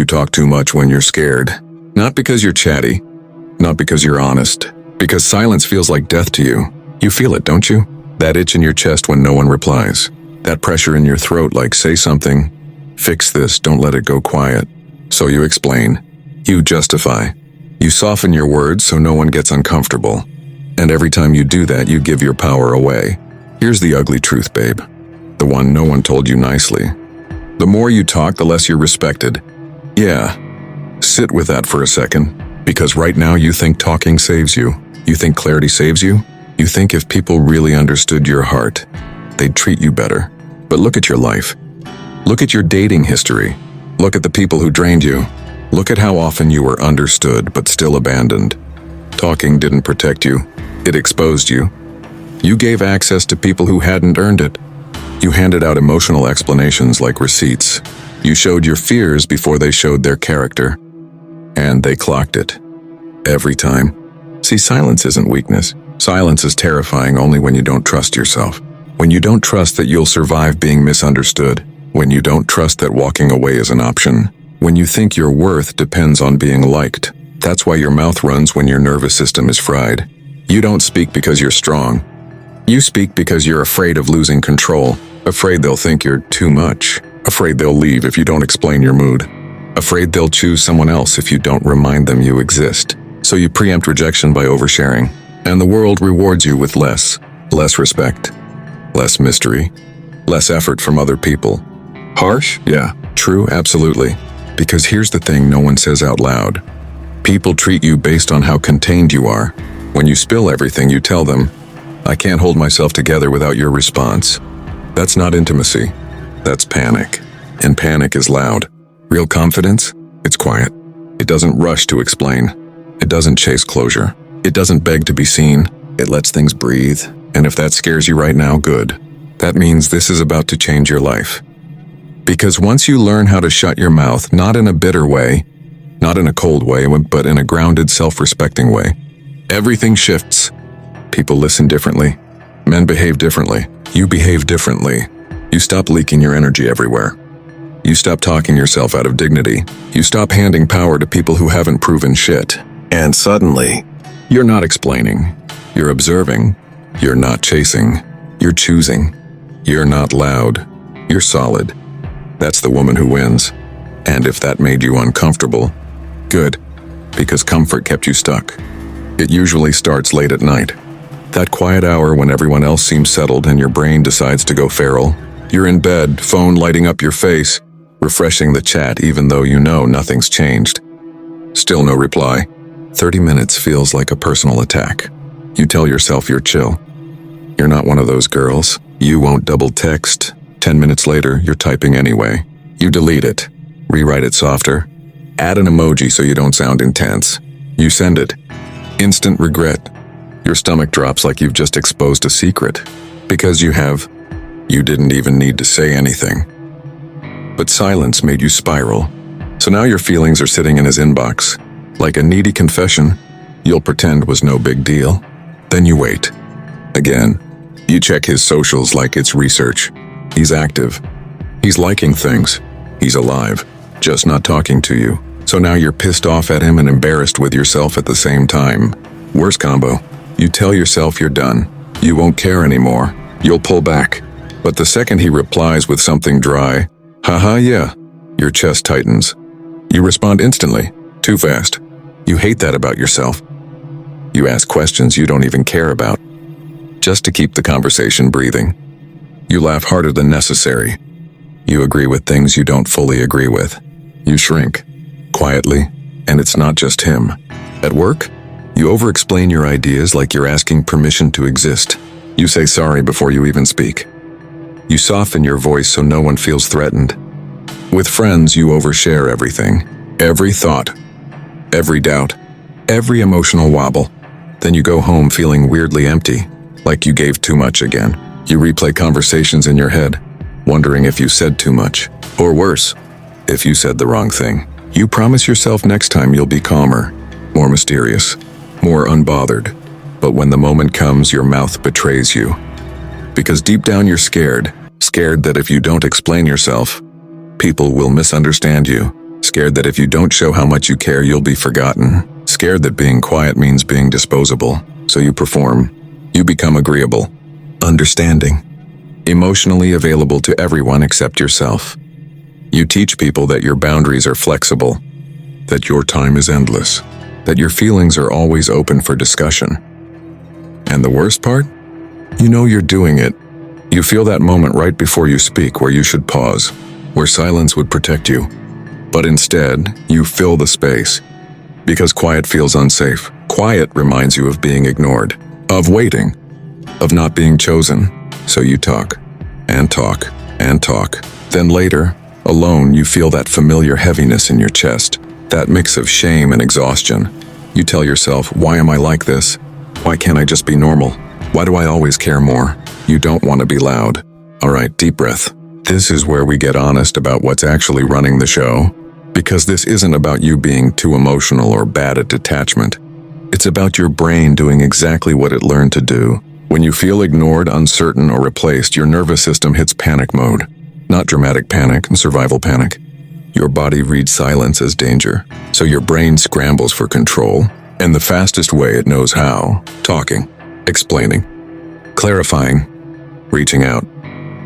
talk too much when you're scared. Not because you're chatty, not because you're honest, because silence feels like death to you. You feel it, don't you? That itch in your chest when no one replies. That pressure in your throat like, say something, fix this, don't let it go quiet. So you explain. You justify. You soften your words so no one gets uncomfortable. And every time you do that, you give your power away. Here's the ugly truth, babe. The one no one told you nicely. The more you talk, the less you're respected. Yeah. Sit with that for a second, because right now you think talking saves you. You think clarity saves you. You think if people really understood your heart, they'd treat you better. But look at your life. Look at your dating history. Look at the people who drained you. Look at how often you were understood but still abandoned. Talking didn't protect you. It exposed you. You gave access to people who hadn't earned it. You handed out emotional explanations like receipts. You showed your fears before they showed their character. And they clocked it. Every time. See, silence isn't weakness. Silence is terrifying only when you don't trust yourself. When you don't trust that you'll survive being misunderstood. When you don't trust that walking away is an option. When you think your worth depends on being liked. That's why your mouth runs when your nervous system is fried. You don't speak because you're strong. You speak because you're afraid of losing control. Afraid they'll think you're too much. Afraid they'll leave if you don't explain your mood. Afraid they'll choose someone else if you don't remind them you exist. So you preempt rejection by oversharing. And the world rewards you with less respect, less mystery, less effort from other people. Harsh? Yeah. True, absolutely. Because here's the thing no one says out loud. People treat you based on how contained you are. When you spill everything, you tell them, I can't hold myself together without your response. That's not intimacy. That's panic. And panic is loud. Real confidence? It's quiet. It doesn't rush to explain. It doesn't chase closure. It doesn't beg to be seen. It lets things breathe. And if that scares you right now, good. That means this is about to change your life. Because once you learn how to shut your mouth, not in a bitter way, not in a cold way, but in a grounded, self-respecting way, everything shifts. People listen differently. Men behave differently. You behave differently. You stop leaking your energy everywhere. You stop talking yourself out of dignity. You stop handing power to people who haven't proven shit. And suddenly, you're not explaining. You're observing. You're not chasing. You're choosing. You're not loud. You're solid. That's the woman who wins. And if that made you uncomfortable, good, because comfort kept you stuck. It usually starts late at night. That quiet hour when everyone else seems settled and your brain decides to go feral. You're in bed, phone lighting up your face, refreshing the chat even though you know nothing's changed. Still no reply. 30 minutes feels like a personal attack. You tell yourself you're chill. You're not one of those girls. You won't double text. 10 minutes later, you're typing anyway. You delete it. Rewrite it softer. Add an emoji so you don't sound intense. You send it. Instant regret. Your stomach drops like you've just exposed a secret. Because you didn't even need to say anything. But silence made you spiral. So now your feelings are sitting in his inbox. Like a needy confession, you'll pretend was no big deal. Then you wait. Again. You check his socials like it's research. He's active. He's liking things. He's alive, just not talking to you. So now you're pissed off at him and embarrassed with yourself at the same time. Worst combo. You tell yourself you're done. You won't care anymore. You'll pull back. But the second he replies with something dry, haha, yeah, your chest tightens. You respond instantly. Too fast. You hate that about yourself. You ask questions you don't even care about, just to keep the conversation breathing. You laugh harder than necessary. You agree with things you don't fully agree with. You shrink, quietly, and it's not just him. At work, you over-explain your ideas like you're asking permission to exist. You say sorry before you even speak. You soften your voice so no one feels threatened. With friends, you overshare everything. Every thought, every doubt, every emotional wobble. Then you go home feeling weirdly empty, like you gave too much again. You replay conversations in your head, wondering if you said too much. Or worse, if you said the wrong thing. You promise yourself next time you'll be calmer, more mysterious, more unbothered. But when the moment comes, your mouth betrays you. Because deep down you're scared that if you don't explain yourself, people will misunderstand you. Scared that if you don't show how much you care, you'll be forgotten. Scared that being quiet means being disposable, so you perform. You become agreeable, understanding, emotionally available to everyone except yourself. You teach people that your boundaries are flexible, that your time is endless, that your feelings are always open for discussion. And the worst part? You know you're doing it. You feel that moment right before you speak where you should pause, where silence would protect you. But instead, you fill the space. Because quiet feels unsafe. Quiet reminds you of being ignored, of waiting, of not being chosen. So you talk, and talk, and talk. Then later, alone, you feel that familiar heaviness in your chest, that mix of shame and exhaustion. You tell yourself, why am I like this? Why can't I just be normal? Why do I always care more? You don't want to be loud. All right, deep breath. This is where we get honest about what's actually running the show. Because this isn't about you being too emotional or bad at detachment. It's about your brain doing exactly what it learned to do. When you feel ignored, uncertain, or replaced, your nervous system hits panic mode. Not dramatic panic and survival panic. Your body reads silence as danger, so your brain scrambles for control. And the fastest way it knows how: talking, explaining, clarifying, reaching out.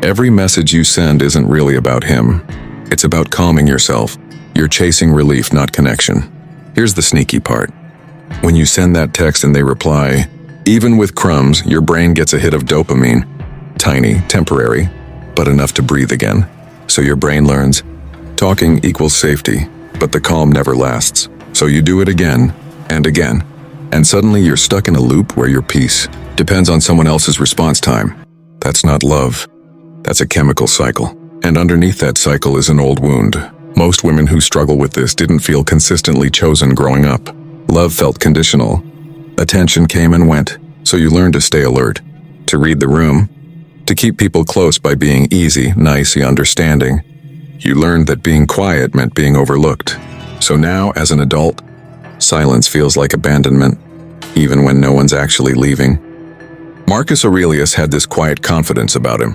Every message you send isn't really about him. It's about calming yourself. You're chasing relief, not connection. Here's the sneaky part. When you send that text and they reply, even with crumbs, your brain gets a hit of dopamine. Tiny, temporary, but enough to breathe again. So your brain learns, talking equals safety, but the calm never lasts. So you do it again and again. And suddenly you're stuck in a loop where your peace depends on someone else's response time. That's not love. That's a chemical cycle. And underneath that cycle is an old wound. Most women who struggle with this didn't feel consistently chosen growing up. Love felt conditional. Attention came and went, so you learned to stay alert, to read the room, to keep people close by being easy, nice, understanding. You learned that being quiet meant being overlooked. So now, as an adult, silence feels like abandonment, even when no one's actually leaving. Marcus Aurelius had this quiet confidence about him.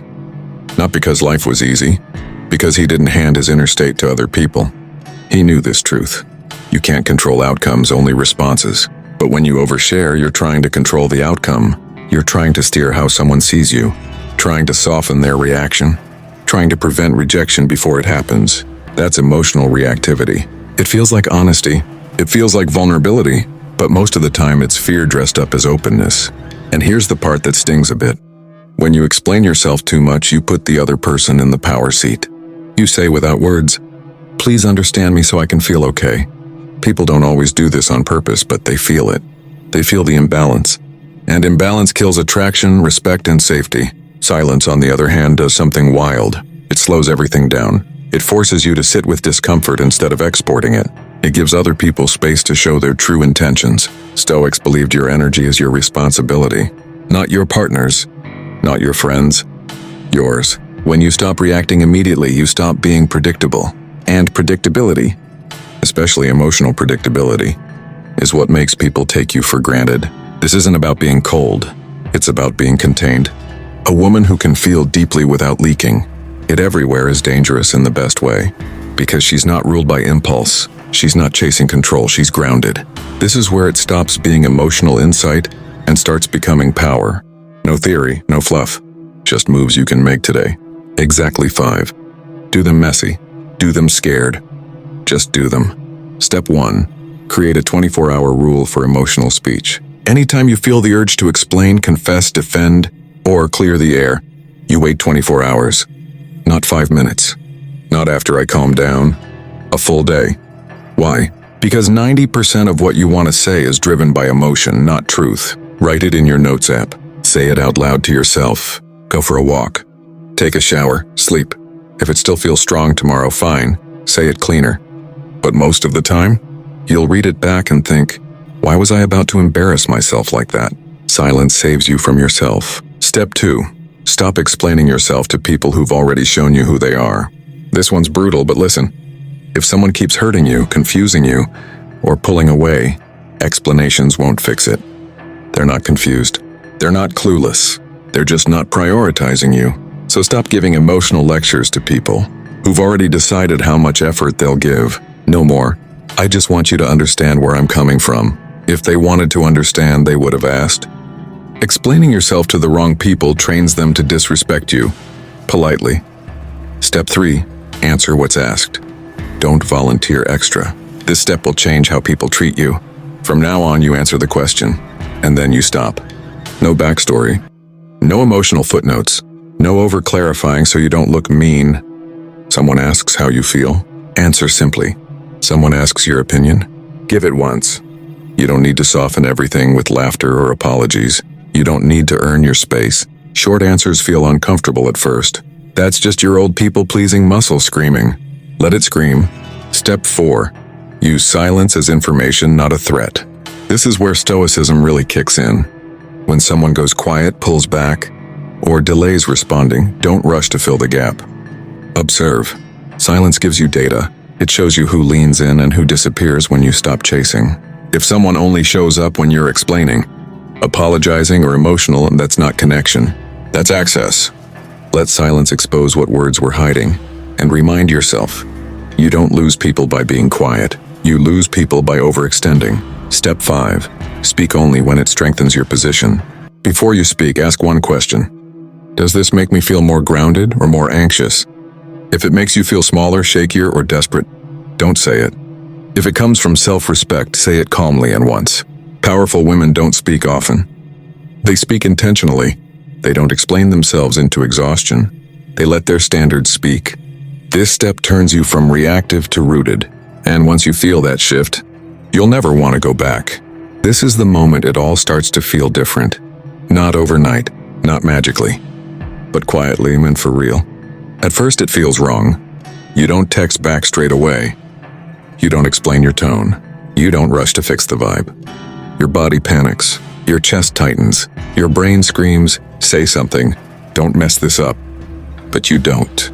Not because life was easy, because he didn't hand his inner state to other people. He knew this truth. You can't control outcomes, only responses. But when you overshare, you're trying to control the outcome. You're trying to steer how someone sees you, trying to soften their reaction, trying to prevent rejection before it happens. That's emotional reactivity. It feels like honesty. It feels like vulnerability. But most of the time, it's fear dressed up as openness. And here's the part that stings a bit. When you explain yourself too much, you put the other person in the power seat. You say without words, please understand me so I can feel okay. People don't always do this on purpose, but they feel it. They feel the imbalance. And imbalance kills attraction, respect, and safety. Silence, on the other hand, does something wild. It slows everything down. It forces you to sit with discomfort instead of exporting it. It gives other people space to show their true intentions. Stoics believed your energy is your responsibility, not your partner's, not your friends, yours. When you stop reacting immediately, you stop being predictable. And predictability, especially emotional predictability, is what makes people take you for granted. This isn't about being cold. It's about being contained. A woman who can feel deeply without leaking. It everywhere is dangerous in the best way. Because she's not ruled by impulse. She's not chasing control, she's grounded. This is where it stops being emotional insight and starts becoming power. No theory, no fluff. Just moves you can make today. Exactly 5. Do them messy. Do them scared. Just do them. Step 1. Create a 24-hour rule for emotional speech. Anytime you feel the urge to explain, confess, defend, or clear the air, you wait 24 hours. Not 5 minutes. Not after I calm down. A full day. Why? Because 90% of what you want to say is driven by emotion, not truth. Write it in your notes app. Say it out loud to yourself. Go for a walk. Take a shower. Sleep. If it still feels strong tomorrow, fine. Say it cleaner. But most of the time, you'll read it back and think, why was I about to embarrass myself like that? Silence saves you from yourself. Step 2. Stop explaining yourself to people who've already shown you who they are. This one's brutal, but listen. If someone keeps hurting you, confusing you, or pulling away, explanations won't fix it. They're not confused. They're not clueless. They're just not prioritizing you. So stop giving emotional lectures to people who've already decided how much effort they'll give. No more. I just want you to understand where I'm coming from. If they wanted to understand, they would have asked. Explaining yourself to the wrong people trains them to disrespect you. Politely. Step 3. Answer what's asked. Don't volunteer extra. This step will change how people treat you. From now on, you answer the question, and then you stop. No backstory. No emotional footnotes. No over-clarifying so you don't look mean. Someone asks how you feel. Answer simply. Someone asks your opinion. Give it once. You don't need to soften everything with laughter or apologies. You don't need to earn your space. Short answers feel uncomfortable at first. That's just your old people-pleasing muscle screaming. Let it scream. Step 4. Use silence as information, not a threat. This is where Stoicism really kicks in. When someone goes quiet, pulls back, or delays responding, don't rush to fill the gap. Observe. Silence gives you data. It shows you who leans in and who disappears when you stop chasing. If someone only shows up when you're explaining, apologizing, or emotional, that's not connection. That's access. Let silence expose what words were hiding, and remind yourself, you don't lose people by being quiet. You lose people by overextending. Step 5. Speak only when it strengthens your position. Before you speak, ask one question. Does this make me feel more grounded or more anxious? If it makes you feel smaller, shakier, or desperate, don't say it. If it comes from self-respect, say it calmly and once. Powerful women don't speak often. They speak intentionally. They don't explain themselves into exhaustion. They let their standards speak. This step turns you from reactive to rooted. And once you feel that shift, you'll never want to go back. This is the moment it all starts to feel different. Not overnight, not magically, but quietly and for real. At first it feels wrong. You don't text back straight away. You don't explain your tone. You don't rush to fix the vibe. Your body panics. Your chest tightens. Your brain screams, say something. Don't mess this up. But you don't.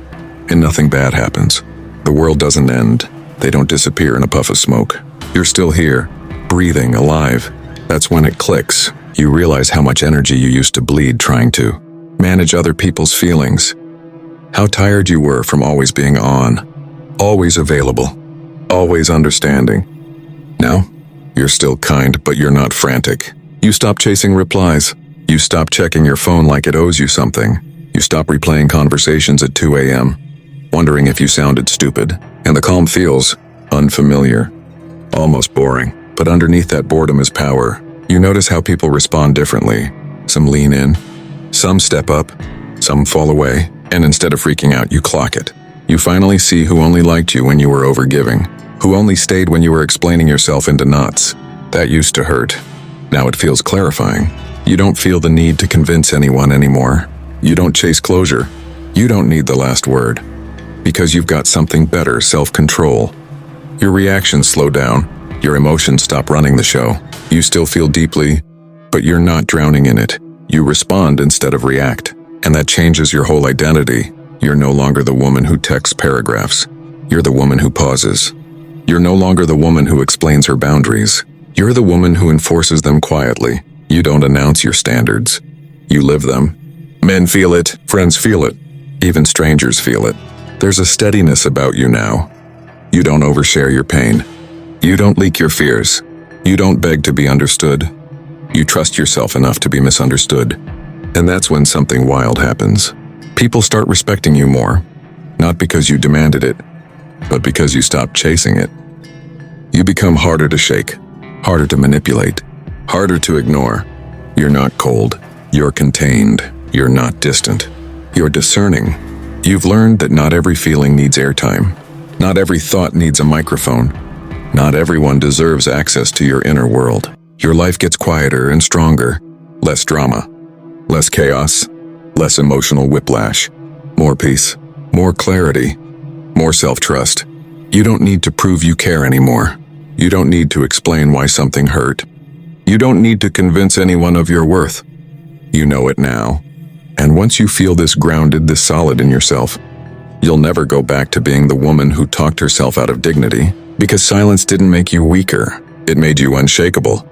And nothing bad happens. The world doesn't end. They don't disappear in a puff of smoke. You're still here, breathing, alive. That's when it clicks. You realize how much energy you used to bleed trying to manage other people's feelings. How tired you were from always being on, always available, always understanding. Now, you're still kind, but you're not frantic. You stop chasing replies. You stop checking your phone like it owes you something. You stop replaying conversations at 2 a.m., wondering if you sounded stupid. And the calm feels unfamiliar, almost boring. But underneath that boredom is power. You notice how people respond differently. Some lean in, some step up, some fall away. And instead of freaking out, you clock it. You finally see who only liked you when you were overgiving, who only stayed when you were explaining yourself into knots. That used to hurt. Now it feels clarifying. You don't feel the need to convince anyone anymore. You don't chase closure. You don't need the last word. Because you've got something better, self-control. Your reactions slow down. Your emotions stop running the show. You still feel deeply, but you're not drowning in it. You respond instead of react. And that changes your whole identity. You're no longer the woman who texts paragraphs. You're the woman who pauses. You're no longer the woman who explains her boundaries. You're the woman who enforces them quietly. You don't announce your standards. You live them. Men feel it. Friends feel it. Even strangers feel it. There's a steadiness about you now. You don't overshare your pain. You don't leak your fears. You don't beg to be understood. You trust yourself enough to be misunderstood. And that's when something wild happens. People start respecting you more, not because you demanded it, but because you stopped chasing it. You become harder to shake, harder to manipulate, harder to ignore. You're not cold. You're contained. You're not distant. You're discerning. You've learned that not every feeling needs airtime. Not every thought needs a microphone. Not everyone deserves access to your inner world. Your life gets quieter and stronger. Less drama. Less chaos. Less emotional whiplash. More peace. More clarity. More self-trust. You don't need to prove you care anymore. You don't need to explain why something hurt. You don't need to convince anyone of your worth. You know it now. And once you feel this grounded, this solid in yourself, you'll never go back to being the woman who talked herself out of dignity, because silence didn't make you weaker. It made you unshakable.